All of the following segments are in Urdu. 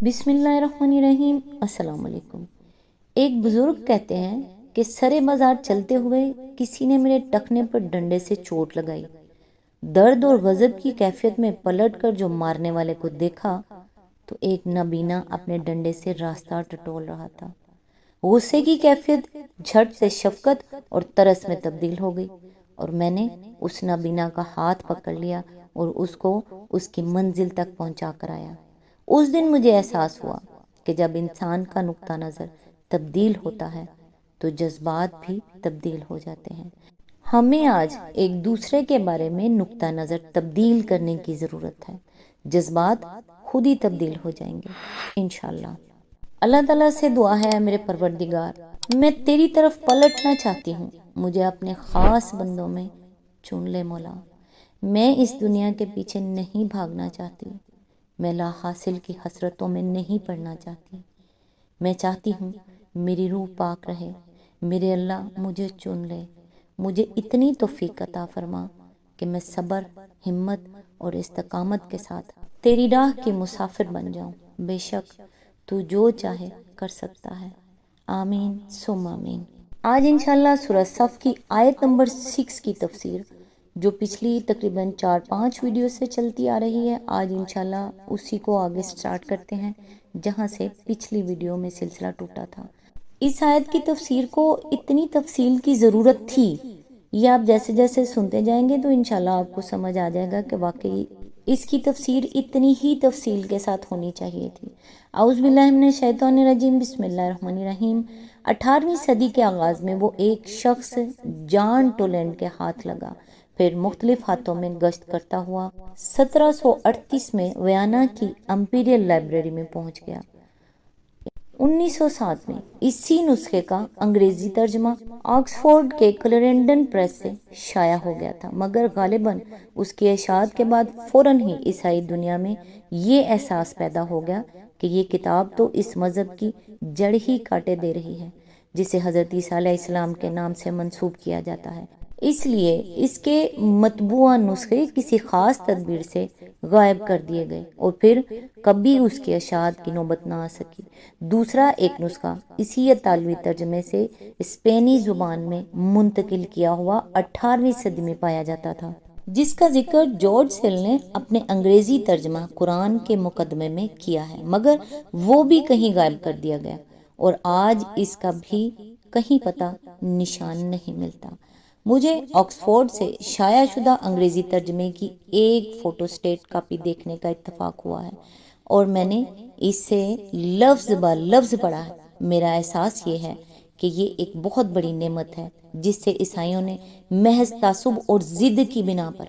بسم اللہ الرحمن الرحیم۔ السلام علیکم۔ ایک بزرگ کہتے ہیں کہ سرے بازار چلتے ہوئے کسی نے میرے ٹخنے پر ڈنڈے سے چوٹ لگائی۔ درد اور غضب کی کیفیت میں پلٹ کر جو مارنے والے کو دیکھا تو ایک نابینا اپنے ڈنڈے سے راستہ ٹٹول رہا تھا۔ غصے کی کیفیت جھٹ سے شفقت اور ترس میں تبدیل ہو گئی اور میں نے اس نابینا کا ہاتھ پکڑ لیا اور اس کو اس کی منزل تک پہنچا کر آیا۔ اس دن مجھے احساس ہوا کہ جب انسان کا نقطہ نظر تبدیل ہوتا ہے تو جذبات بھی تبدیل ہو جاتے ہیں۔ ہمیں آج ایک دوسرے کے بارے میں نقطہ نظر تبدیل کرنے کی ضرورت ہے۔ جذبات خود ہی تبدیل ہو جائیں گے انشاءاللہ۔ اللہ تعالیٰ سے دعا ہے، میرے پروردگار، میں تیری طرف پلٹنا چاہتی ہوں، مجھے اپنے خاص بندوں میں چن لے مولا۔ میں اس دنیا کے پیچھے نہیں بھاگنا چاہتی، میں لا حاصل کی حسرتوں میں نہیں پڑنا چاہتی۔ میں چاہتی ہوں میری روح پاک رہے۔ میرے اللہ مجھے چن لے، مجھے اتنی توفیق عطا فرما کہ میں صبر، ہمت اور استقامت کے ساتھ تیری راہ کی مسافر بن جاؤں۔ بے شک تو جو چاہے کر سکتا ہے۔ آمین ثم آمین۔ آج انشاءاللہ سورہ صف کی آیت نمبر 6 کی تفسیر، جو پچھلی تقریباً 4-5 ویڈیو سے چلتی آ رہی ہے، آج انشاءاللہ اسی کو آگے سٹارٹ کرتے ہیں جہاں سے پچھلی ویڈیو میں سلسلہ ٹوٹا تھا۔ اس آیت کی تفسیر کو اتنی تفصیل کی ضرورت تھی، یہ آپ جیسے جیسے سنتے جائیں گے تو انشاءاللہ آپ کو سمجھ آ جائے گا کہ واقعی اس کی تفسیر اتنی ہی تفصیل کے ساتھ ہونی چاہیے تھی۔ اعوذ باللہ من الشیطان الرجیم، بسم اللہ الرحمن الرحیم۔ 18ویں صدی کے آغاز میں وہ ایک شخص جان ٹولینڈ کے ہاتھ لگا، پھر مختلف ہاتھوں میں گشت کرتا ہوا 1738 میں ویانا کی امپیریل لائبریری میں پہنچ گیا۔ 1907 میں اسی نسخے کا انگریزی ترجمہ آکسفورڈ کے کلرینڈن پریس سے شائع ہو گیا تھا، مگر غالباً اس کی اشاعت کے بعد فوراً ہی عیسائی دنیا میں یہ احساس پیدا ہو گیا کہ یہ کتاب تو اس مذہب کی جڑ ہی کاٹے دے رہی ہے جسے حضرت عیسیٰ علیہ السلام کے نام سے منسوب کیا جاتا ہے۔ اس لیے اس کے مطبوعہ نسخے کسی خاص تدبیر سے غائب کر دیے گئے اور پھر کبھی اس کی اشاعت کی نوبت نہ آ سکی۔ دوسرا ایک نسخہ اسی اطالوی ترجمے سے اسپینی زبان میں منتقل کیا ہوا 18ویں صدی میں پایا جاتا تھا، جس کا ذکر جارج سیل نے اپنے انگریزی ترجمہ قرآن کے مقدمے میں کیا ہے، مگر وہ بھی کہیں غائب کر دیا گیا اور آج اس کا بھی کہیں پتہ نشان نہیں ملتا۔ مجھے آکسفورڈ سے شائع شدہ انگریزی ترجمے کی ایک فوٹو سٹیٹ کاپی دیکھنے کا اتفاق ہوا ہے اور میں نے اسے لفظ بہ لفظ پڑھا ہے۔ میرا احساس یہ ہے کہ یہ ایک بہت بڑی نعمت ہے جس سے عیسائیوں نے محض تعصب اور ضد کی بنا پر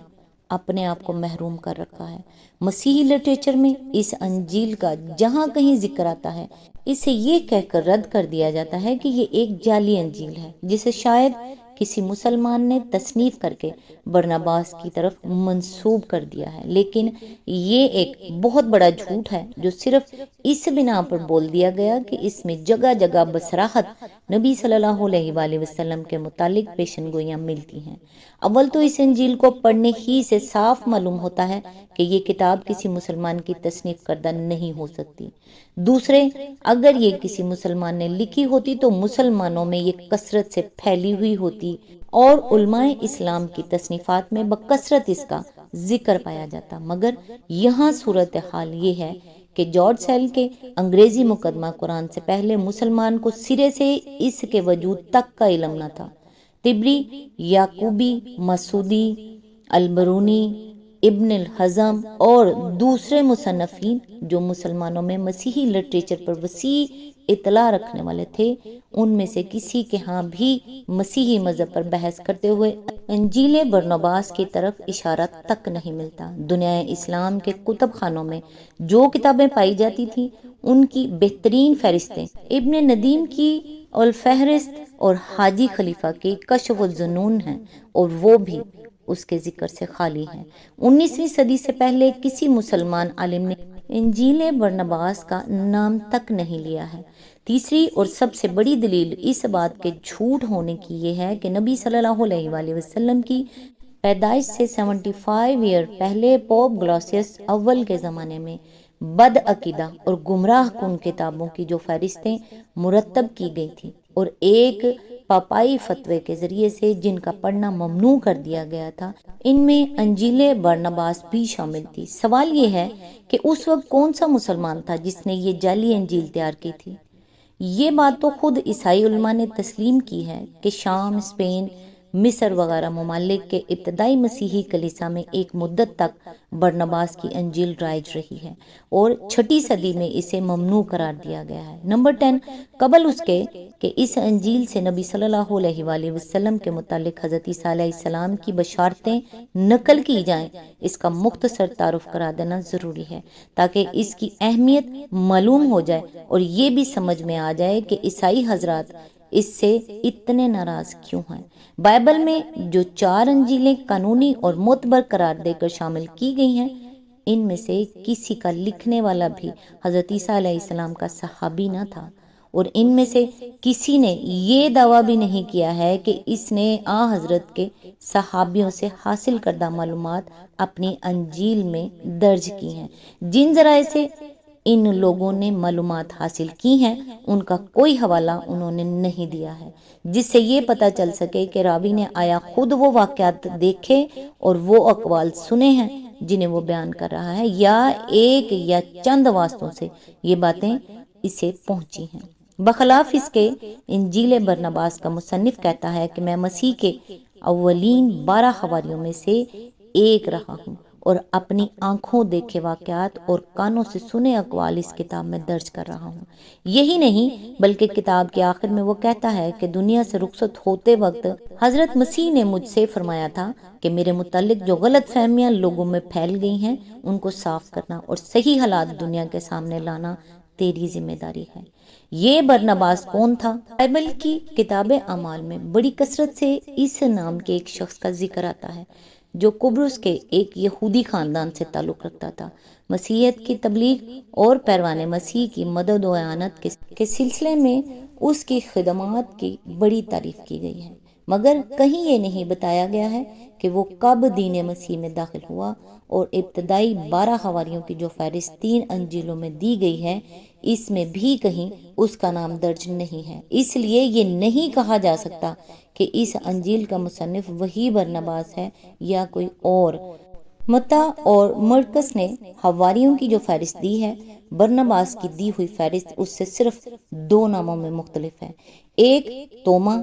اپنے آپ کو محروم کر رکھا ہے۔ مسیحی لٹریچر میں اس انجیل کا جہاں کہیں ذکر آتا ہے، اسے یہ کہہ کر رد کر دیا جاتا ہے کہ یہ ایک جعلی انجیل ہے جسے شاید کسی مسلمان نے تصنیف کر کے برناباس کی طرف منسوب کر دیا ہے، لیکن یہ ایک بہت بڑا جھوٹ ہے جو صرف اس بنا پر بول دیا گیا کہ اس میں جگہ جگہ بصراحت نبی صلی اللہ علیہ وآلہ وسلم کے متعلق پیشن گوئیاں ملتی ہیں۔ اول تو اس انجیل کو پڑھنے ہی سے صاف معلوم ہوتا ہے کہ یہ کتاب کسی مسلمان کی تصنیف کردہ نہیں ہو سکتی۔ دوسرے، اگر یہ کسی مسلمان نے لکھی ہوتی تو مسلمانوں میں یہ کثرت سے پھیلی ہوئی ہوتی اور علماء اسلام کی تصنیفات میں بکثرت اس کا ذکر پایا جاتا، مگر یہاں صورتحال یہ ہے کہ جارج سیل کے انگریزی مقدمہ قرآن سے پہلے مسلمان کو سرے سے اس کے وجود تک کا علم نہ تھا۔ طبری، یعقوبی، مسعودی، البرونی، ابن الحزم اور دوسرے مصنفین جو مسلمانوں میں مسیحی لٹریچر پر وسیع اطلاع رکھنے والے تھے، ان میں سے کسی کے ہاں بھی مسیحی مذہب پر بحث کرتے ہوئے انجیل برناباس کی طرف اشارہ تک نہیں ملتا۔ دنیا اسلام کے کتب خانوں میں جو کتابیں پائی جاتی تھیں ان کی بہترین فہرستیں ابن ندیم کی الفہرست اور حاجی خلیفہ کی کشف الظنون ہیں اور وہ بھی اس کے ذکر سے خالی ہیں۔ 19ویں صدی سے پہلے کسی مسلمان عالم نے انجیل برناباس کا نام تک نہیں لیا ہے۔ تیسری اور سب سے بڑی دلیل اس بات کے جھوٹ ہونے کی یہ ہے کہ نبی صلی اللہ علیہ وآلہ وسلم کی پیدائش سے 75 ایئر پہلے پوپ گلاسیس اول کے زمانے میں بد عقیدہ اور گمراہ کن کتابوں کی جو فہرستیں مرتب کی گئی تھیں اور ایک پاپائی فتوے کے ذریعے سے جن کا پڑھنا ممنوع کر دیا گیا تھا، ان میں انجیل برناباس بھی شامل تھی۔ سوال یہ ہے کہ اس وقت کون سا مسلمان تھا جس نے یہ جعلی انجیل تیار کی تھی؟ یہ بات تو خود عیسائی علماء نے تسلیم کی ہے کہ شام، اسپین، مصر وغیرہ ممالک کے ابتدائی مسیحی کلیسا میں ایک مدت تک برناباس کی انجیل رائج رہی ہے اور 6 صدی میں اسے ممنوع قرار دیا گیا ہے۔ نمبر 10، قبل اس کے کہ اس انجیل سے نبی صلی اللہ علیہ وآلہ وسلم کے متعلق حضرت عیسیٰ علیہ السلام کی بشارتیں نقل کی جائیں، اس کا مختصر تعارف کرا دینا ضروری ہے تاکہ اس کی اہمیت معلوم ہو جائے اور یہ بھی سمجھ میں آ جائے کہ عیسائی حضرات اس سے اتنے ناراض کیوں ہیں۔ بائبل میں جو 4 انجیلیں قانونی اور معتبر قرار دے کر شامل کی گئی ہیں، ان میں سے کسی کا لکھنے والا بھی حضرت عیسیٰ علیہ السلام کا صحابی نہ تھا، اور ان میں سے کسی نے یہ دعویٰ بھی نہیں کیا ہے کہ اس نے حضرت کے صحابیوں سے حاصل کردہ معلومات اپنی انجیل میں درج کی ہیں۔ جن ذرائع سے ان لوگوں نے معلومات حاصل کی ہیں ان کا کوئی حوالہ انہوں نے نہیں دیا ہے جس سے یہ پتہ چل سکے کہ راوی نے آیا خود وہ واقعات دیکھے اور وہ اقوال سنے ہیں جنہیں وہ بیان کر رہا ہے، یا ایک یا چند واسطوں سے یہ باتیں اسے پہنچی ہیں۔ بخلاف اس کے انجیل برناباس کا مصنف کہتا ہے کہ میں مسیح کے اولین 12 حواریوں میں سے ایک رہا ہوں اور اپنی آنکھوں دیکھے واقعات اور کانوں سے سنے اقوال اس کتاب میں درج کر رہا ہوں۔ یہی نہیں بلکہ کتاب کے آخر میں وہ کہتا ہے کہ دنیا سے رخصت ہوتے وقت حضرت مسیح نے مجھ سے فرمایا تھا کہ میرے متعلق جو غلط فہمیاں لوگوں میں پھیل گئی ہیں ان کو صاف کرنا اور صحیح حالات دنیا کے سامنے لانا تیری ذمہ داری ہے۔ یہ برناباس کون تھا؟ بائبل کی کتاب اعمال میں بڑی کثرت سے اس نام کے ایک شخص کا ذکر آتا ہے جو قبرص کے ایک یہودی خاندان سے تعلق رکھتا تھا۔ مسیحیت کی تبلیغ اور پیروان مسیح کی مدد و اعانت کے سلسلے میں اس کی خدمات کی بڑی تعریف کی گئی ہے، مگر کہیں یہ نہیں بتایا گیا ہے کہ وہ کب دین مسیح میں داخل ہوا، اور ابتدائی 12 حواریوں کی جو فہرست 3 انجیلوں میں دی گئی ہے اس میں بھی کہیں اس کا نام درج نہیں ہے۔ اس لیے یہ نہیں کہا جا سکتا کہ اس انجیل کا مصنف وہی برناباس ہے یا کوئی اور۔ متی اور مرقس نے حواریوں کی جو فہرست دی ہے، برناباس کی دی ہوئی فہرست اس سے صرف 2 ناموں میں مختلف ہے۔ ایک توما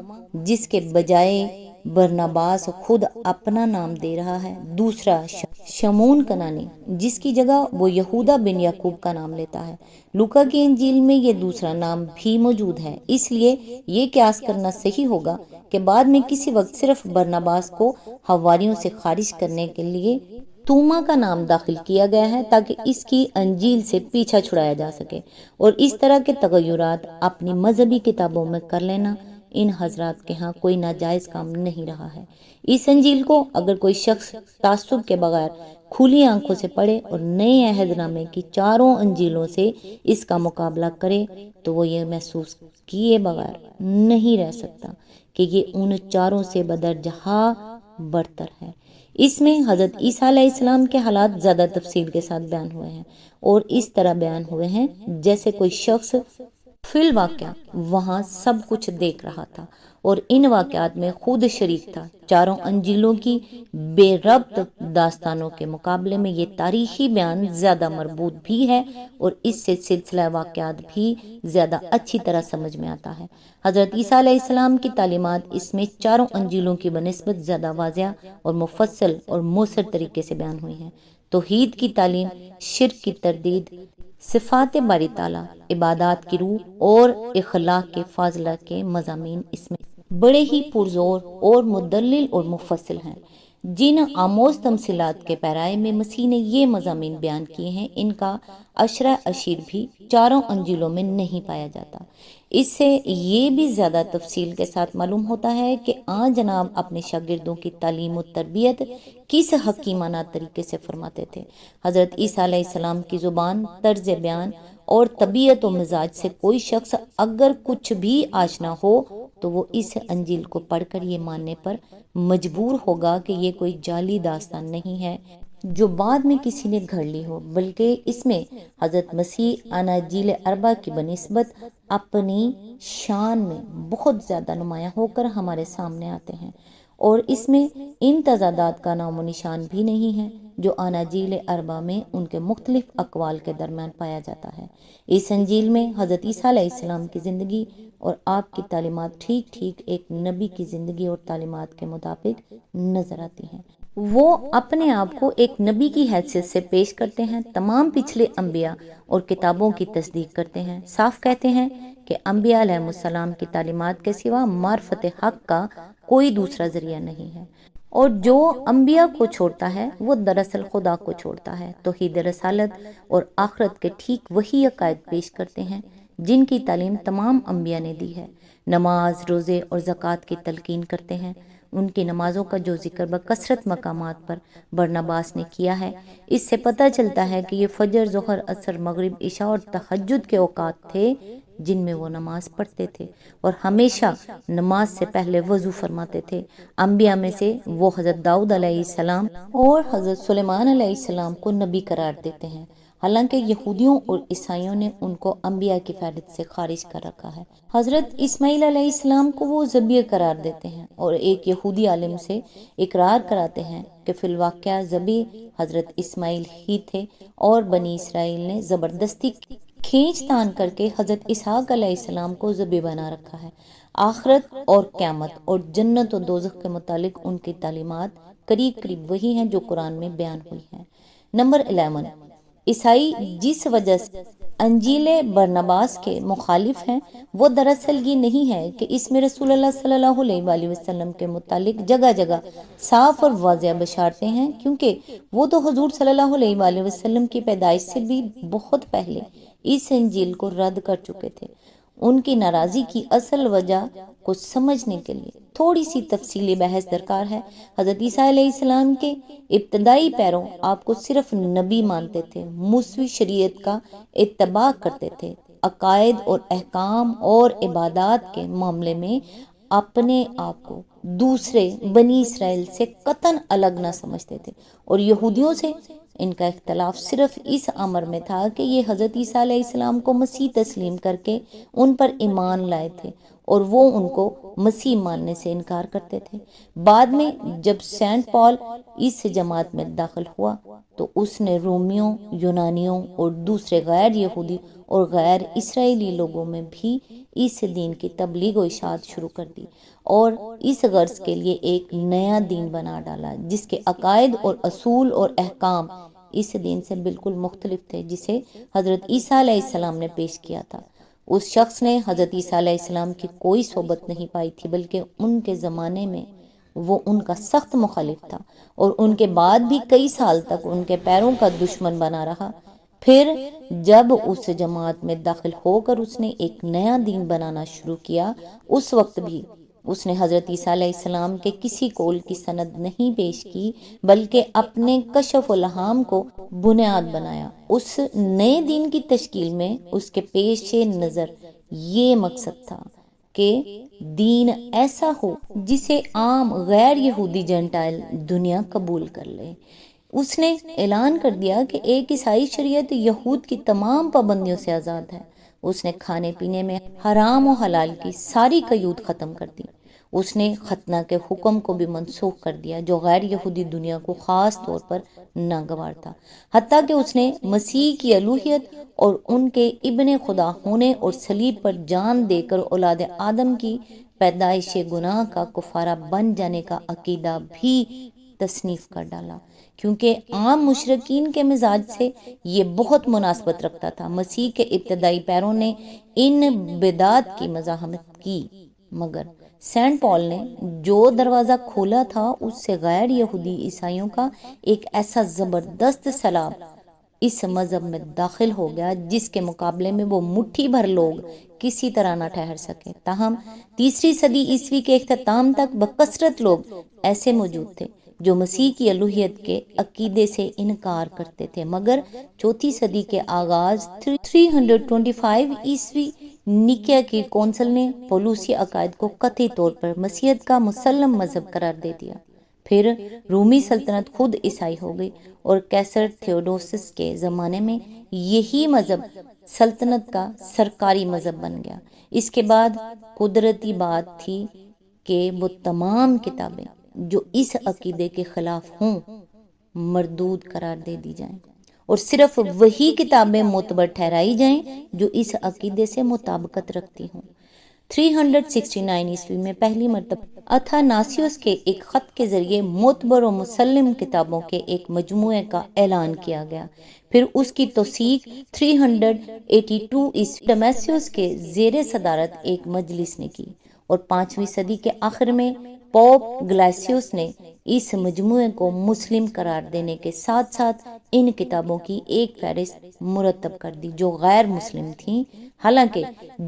جس کے بجائے برناباس خود اپنا نام دے رہا ہے، دوسرا شمعون کنانی جس کی جگہ وہ یہودا بن یعقوب کا نام لیتا ہے۔ لوکا کی انجیل میں یہ دوسرا نام بھی موجود ہے، اس لیے یہ قیاس کرنا صحیح ہوگا کہ بعد میں کسی وقت صرف برناباس کو حواریوں سے خارج کرنے کے لیے توما کا نام داخل کیا گیا ہے تاکہ اس کی انجیل سے پیچھا چھڑایا جا سکے، اور اس طرح کے تغیرات اپنی مذہبی کتابوں میں کر لینا ان حضرات کے ہاں کوئی ناجائز کام نہیں رہا ہے۔ اس انجیل کو اگر کوئی شخص تعصب کے بغیر کھلی آنکھوں سے پڑھے اور نئے عہد نامے کی 4 انجیلوں سے اس کا مقابلہ کرے تو وہ یہ محسوس کیے بغیر نہیں رہ سکتا کہ یہ ان 4 سے بدرجہ برتر ہے۔ اس میں حضرت عیسیٰ علیہ السلام کے حالات زیادہ تفصیل کے ساتھ بیان ہوئے ہیں اور اس طرح بیان ہوئے ہیں جیسے کوئی شخص فی الواقع وہاں سب کچھ دیکھ رہا تھا اور ان واقعات میں خود شریک تھا۔ 4 انجیلوں کی بے ربط داستانوں کے مقابلے میں یہ تاریخی بیان زیادہ مربوط بھی ہے اور اس سے سلسلہ واقعات بھی زیادہ اچھی طرح سمجھ میں آتا ہے۔ حضرت عیسیٰ علیہ السلام کی تعلیمات اس میں 4 انجیلوں کی بنسبت زیادہ واضح اور مفصل اور مؤثر طریقے سے بیان ہوئی ہیں۔ توحید کی تعلیم، شرک کی تردید، صفات باری تعالیٰ، عبادات کی روح اور اخلاق کے فاضلہ کے مضامین اس میں بڑے ہی پرزور اور مدلل اور مفصل ہیں۔ جن آموز تمثیلات کے پیرائے میں مسیح نے یہ مضامین بیان کیے ہیں ان کا عشرہ اشیر بھی 4 انجیلوں میں نہیں پایا جاتا۔ اس سے یہ بھی زیادہ تفصیل کے ساتھ معلوم ہوتا ہے کہ جناب اپنے شاگردوں کی تعلیم و تربیت کس حکیمانہ طریقے سے فرماتے تھے۔ حضرت عیسیٰ علیہ السلام کی زبان، طرز بیان اور طبیعت و مزاج سے کوئی شخص اگر کچھ بھی آشنا ہو تو وہ اس انجیل کو پڑھ کر یہ ماننے پر مجبور ہوگا کہ یہ کوئی جعلی داستان نہیں ہے جو بعد میں کسی نے گھڑ لی ہو، بلکہ اس میں حضرت مسیح اناجیل اربع کی بنسبت اپنی شان میں بہت زیادہ نمایاں ہو کر ہمارے سامنے آتے ہیں، اور اس میں ان تضادات کا نام و نشان بھی نہیں ہے جو اناجیل اربع میں ان کے مختلف اقوال کے درمیان پایا جاتا ہے۔ اس انجیل میں حضرت عیسیٰ علیہ السلام کی زندگی اور آپ کی تعلیمات ٹھیک ٹھیک ایک نبی کی زندگی اور تعلیمات کے مطابق نظر آتی ہیں۔ وہ اپنے آپ کو ایک نبی کی حیثیت سے پیش کرتے ہیں، تمام پچھلے انبیاء اور کتابوں کی تصدیق کرتے ہیں، صاف کہتے ہیں کہ انبیاء علیہ السلام کی تعلیمات کے سوا معرفت حق کا کوئی دوسرا ذریعہ نہیں ہے، اور جو انبیاء کو چھوڑتا ہے وہ دراصل خدا کو چھوڑتا ہے۔ توحید رسالت اور آخرت کے ٹھیک وہی عقائد پیش کرتے ہیں جن کی تعلیم تمام انبیاء نے دی ہے۔ نماز، روزے اور زکوٰۃ کی تلقین کرتے ہیں۔ ان کی نمازوں کا جو ذکر بکثرت مقامات پر برنباس نے کیا ہے، اس سے پتہ چلتا ہے کہ یہ فجر، ظہر، عصر، مغرب، عشاء اور تہجد کے اوقات تھے جن میں وہ نماز پڑھتے تھے، اور ہمیشہ نماز سے پہلے وضو فرماتے تھے۔ انبیاء میں سے وہ حضرت داؤد علیہ السلام اور حضرت سلیمان علیہ السلام کو نبی قرار دیتے ہیں، حالانکہ یہودیوں اور عیسائیوں نے ان کو انبیاء کی فہرست سے خارج کر رکھا ہے۔ حضرت اسماعیل علیہ السلام کو وہ ذبیح قرار دیتے ہیں، اور ایک یہودی عالم سے اقرار کراتے ہیں کہ فی الواقعہ ذبیح حضرت اسماعیل ہی تھے، اور بنی اسرائیل نے زبردستی کھینچ تان کر کے حضرت اسحاق علیہ السلام کو ذبیح بنا رکھا ہے۔ آخرت اور قیامت اور جنت و دوزخ کے متعلق ان کی تعلیمات قریب قریب وہی ہیں جو قرآن میں بیان ہوئی ہیں۔ نمبر 11، عیسائی جس وجہ سے انجیل برنباس کے مخالف ہیں، وہ دراصل یہ نہیں ہے کہ اس میں رسول اللہ صلی اللہ علیہ وآلہ وسلم کے متعلق جگہ جگہ صاف اور واضح بشارتیں ہیں، کیونکہ وہ تو حضور صلی اللہ علیہ وآلہ وسلم کی پیدائش سے بھی بہت پہلے اس انجیل کو رد کر چکے تھے۔ ان کی ناراضی کی اصل وجہ کو سمجھنے کے لیے تھوڑی سی تفصیلی بحث درکار ہے۔ حضرت عیسیٰ علیہ السلام کے ابتدائی پیروں آپ کو صرف نبی مانتے تھے، موسوی شریعت کا اتباع کرتے تھے، عقائد اور احکام اور عبادات کے معاملے میں اپنے آپ کو دوسرے بنی اسرائیل سے قطعاً الگ نہ سمجھتے تھے، اور یہودیوں سے ان کا اختلاف صرف اس امر میں تھا کہ یہ حضرت عیسیٰ علیہ السلام کو مسیح تسلیم کر کے ان پر ایمان لائے تھے، اور وہ ان کو مسیح ماننے سے انکار کرتے تھے۔ بعد میں جب سینٹ پال اس جماعت میں داخل ہوا تو اس نے رومیوں، یونانیوں اور دوسرے غیر یہودی اور غیر اسرائیلی لوگوں میں بھی اس دین کی تبلیغ و اشاعت شروع کر دی، اور اس غرض کے لیے ایک نیا دین بنا ڈالا جس کے عقائد اور اصول اور احکام اس دین سے بالکل مختلف تھے جسے حضرت عیسیٰ علیہ السلام نے پیش کیا تھا۔ اس شخص نے حضرت عیسیٰ علیہ السلام کی کوئی صحبت نہیں پائی تھی، بلکہ ان کے زمانے میں وہ ان کا سخت مخالف تھا، اور ان کے بعد بھی کئی سال تک ان کے پیروں کا دشمن بنا رہا۔ پھر جب اس جماعت میں داخل ہو کر اس نے ایک نیا دین بنانا شروع کیا، اس وقت بھی اس نے حضرت عیسیٰ علیہ السلام کے کسی قول کی سند نہیں پیش کی، بلکہ اپنے کشف الہام کو بنیاد بنایا۔ اس نئے دین کی تشکیل میں اس کے پیش نظر یہ مقصد تھا کہ دین ایسا ہو جسے عام غیر یہودی جنٹائل دنیا قبول کر لے۔ اس نے اعلان کر دیا کہ ایک عیسائی شریعت یہود کی تمام پابندیوں سے آزاد ہے۔ اس نے کھانے پینے میں حرام و حلال کی ساری قیود ختم کر دی۔ اس نے ختنہ کے حکم کو بھی منسوخ کر دیا جو غیر یہودی دنیا کو خاص طور پر ناگوار تھا، حتیٰ کہ اس نے مسیح کی الوہیت اور ان کے ابن خدا ہونے اور صلیب پر جان دے کر اولاد آدم کی پیدائش گناہ کا کفارہ بن جانے کا عقیدہ بھی تصنیف کر ڈالا، کیونکہ عام مشرکین کے مزاج سے یہ بہت مناسبت رکھتا تھا۔ مسیح کے ابتدائی پیروں نے ان بدعات کی مزاحمت کی، مگر سینٹ پال نے جو دروازہ کھولا تھا اس سے غیر یہودی عیسائیوں کا ایک ایسا زبردست سیلاب اس مذہب میں داخل ہو گیا جس کے مقابلے میں وہ مٹھی بھر لوگ کسی طرح نہ ٹھہر سکے۔ تاہم تیسری صدی عیسوی کے اختتام تک بکثرت لوگ ایسے موجود تھے جو مسیح کی الوہیت کے عقیدے سے انکار کرتے تھے، مگر چوتھی صدی کے آغاز 325 عیسوی نیکیا کی کونسل نے پولوسی عقائد کو قطعی طور پر مسیحیت کا مسلم مذہب قرار دے دیا۔ پھر رومی سلطنت خود عیسائی ہو گئی اور کیسر تھیوڈوسس کے زمانے میں یہی مذہب سلطنت کا سرکاری مذہب بن گیا۔ اس کے بعد قدرتی بات تھی کہ وہ تمام کتابیں جو اس عقیدے کے خلاف ہوں مردود قرار دے دی جائیں اور صرف وہی کتابیں معتبر ٹھہرائی جائیں جو اس عقیدے سے مطابقت رکھتی ہوں۔ 369 عیسوی میں پہلی مرتبہ اتھاناسیوس کے ایک خط کے ذریعے معتبر و مسلم کتابوں کے ایک مجموعے کا اعلان کیا گیا۔ پھر اس کی توثیق 382 عیسوی ڈمیسیوس کے زیر صدارت ایک مجلس نے کی اور 5ویں صدی کے آخر میں پوپ گلاسیوس نے اس مجموعے کو مسلم قرار دینے کے ساتھ ساتھ ان کتابوں کی ایک فہرست مرتب کر دی جو غیر مسلم تھیں، حالانکہ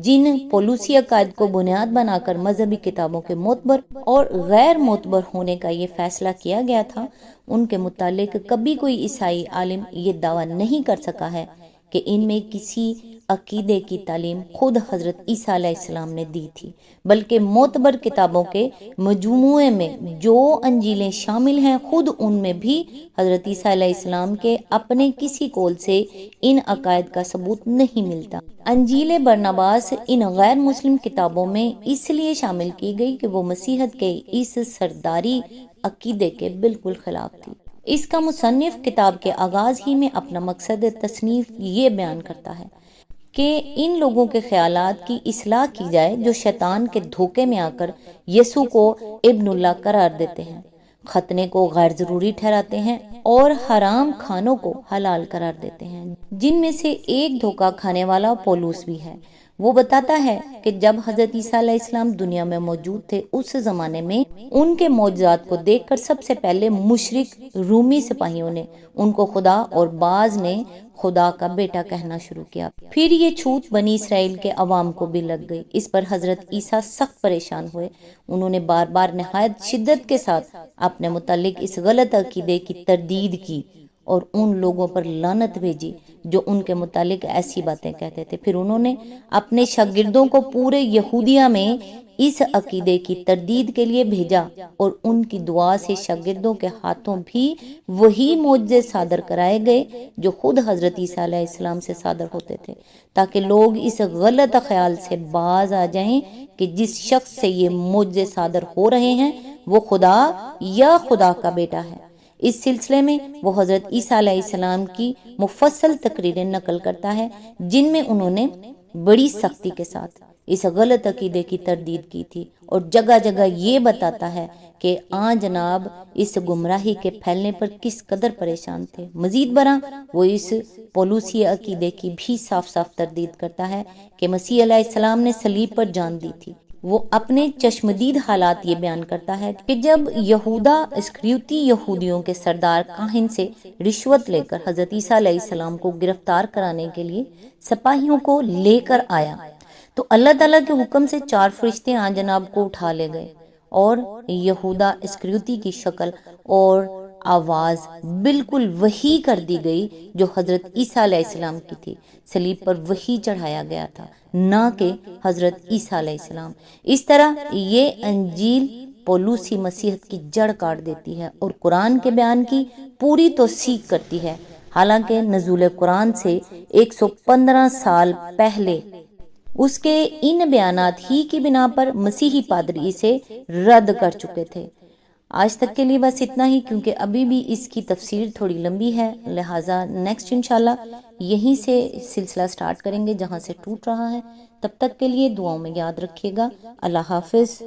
جن پولوسی عقائد کو بنیاد بنا کر مذہبی کتابوں کے معتبر اور غیر معتبر ہونے کا یہ فیصلہ کیا گیا تھا، ان کے متعلق کبھی کوئی عیسائی عالم یہ دعویٰ نہیں کر سکا ہے کہ ان میں کسی عقیدے کی تعلیم خود حضرت عیسیٰ علیہ السلام نے دی تھی، بلکہ معتبر کتابوں کے مجموعے میں جو انجیلیں شامل ہیں خود ان میں بھی حضرت عیسیٰ علیہ السلام کے اپنے کسی قول سے ان عقائد کا ثبوت نہیں ملتا۔ انجیل برناباس ان غیر مسلم کتابوں میں اس لیے شامل کی گئی کہ وہ مسیحیت کے اس سرداری عقیدے کے بالکل خلاف تھی۔ اس کا مصنف کتاب کے آغاز ہی میں اپنا مقصد تصنیف یہ بیان کرتا ہے کہ ان لوگوں کے خیالات کی اصلاح کی جائے جو شیطان کے دھوکے میں آ کر یسوع کو ابن اللہ قرار دیتے ہیں، ختنے کو غیر ضروری ٹھہراتے ہیں اور حرام کھانوں کو حلال قرار دیتے ہیں، جن میں سے ایک دھوکہ کھانے والا پولوس بھی ہے۔ وہ بتاتا ہے کہ جب حضرت عیسیٰ علیہ السلام دنیا میں موجود تھے اس زمانے میں ان کے معجزات کو دیکھ کر سب سے پہلے مشرک رومی سپاہیوں نے ان کو خدا اور بعض نے خدا کا بیٹا کہنا شروع کیا۔ پھر یہ چھوٹ بنی اسرائیل کے عوام کو بھی لگ گئی۔ اس پر حضرت عیسیٰ سخت پریشان ہوئے۔ انہوں نے بار بار نہایت شدت کے ساتھ اپنے متعلق اس غلط عقیدے کی تردید کی اور ان لوگوں پر لعنت بھیجی جو ان کے متعلق ایسی باتیں کہتے تھے۔ پھر انہوں نے اپنے شاگردوں کو پورے یہودیہ میں اس عقیدے کی تردید کے لیے بھیجا اور ان کی دعا سے شاگردوں کے ہاتھوں بھی وہی معجزے صادر کرائے گئے جو خود حضرت عیسیٰ علیہ السلام سے صادر ہوتے تھے، تاکہ لوگ اس غلط خیال سے باز آ جائیں کہ جس شخص سے یہ معجزے صادر ہو رہے ہیں وہ خدا یا خدا کا بیٹا ہے۔ اس سلسلے میں وہ حضرت عیسیٰ علیہ السلام کی مفصل تقریریں نقل کرتا ہے جن میں انہوں نے بڑی سختی کے ساتھ اس غلط عقیدے کی تردید کی تھی اور جگہ جگہ یہ بتاتا ہے کہ جناب اس گمراہی کے پھیلنے پر کس قدر پریشان تھے۔ مزید برآں وہ اس پولوسی عقیدے کی بھی صاف صاف تردید کرتا ہے کہ مسیح علیہ السلام نے صلیب پر جان دی تھی۔ وہ اپنے چشمدید حالات یہ بیان کرتا ہے کہ جب یہودا اسکریوتی یہودیوں کے سردار کاہن سے رشوت لے کر حضرت عیسیٰ علیہ السلام کو گرفتار کرانے کے لیے سپاہیوں کو لے کر آیا تو اللہ تعالیٰ کے حکم سے 4 فرشتے جناب کو اٹھا لے گئے اور یہودا اسکریوتی کی شکل اور آواز بالکل وہی کر دی گئی جو حضرت عیسیٰ علیہ السلام کی تھی۔ صلیب پر وہی چڑھایا گیا تھا، نہ کہ حضرت عیسیٰ علیہ السلام۔ اس طرح یہ انجیل پولوسی مسیحت کی جڑ کاٹ دیتی ہے اور قرآن کے بیان کی پوری توثیق کرتی ہے، حالانکہ نزول قرآن سے 115 سال پہلے اس کے ان بیانات ہی کی بنا پر مسیحی پادری اسے رد کر چکے تھے۔ آج تک کے لیے بس اتنا ہی، کیونکہ ابھی بھی اس کی تفسیر تھوڑی لمبی ہے، لہٰذا نیکسٹ انشاءاللہ یہیں سے سلسلہ سٹارٹ کریں گے جہاں سے ٹوٹ رہا ہے۔ تب تک کے لیے دعاؤں میں یاد رکھیے گا۔ اللہ حافظ۔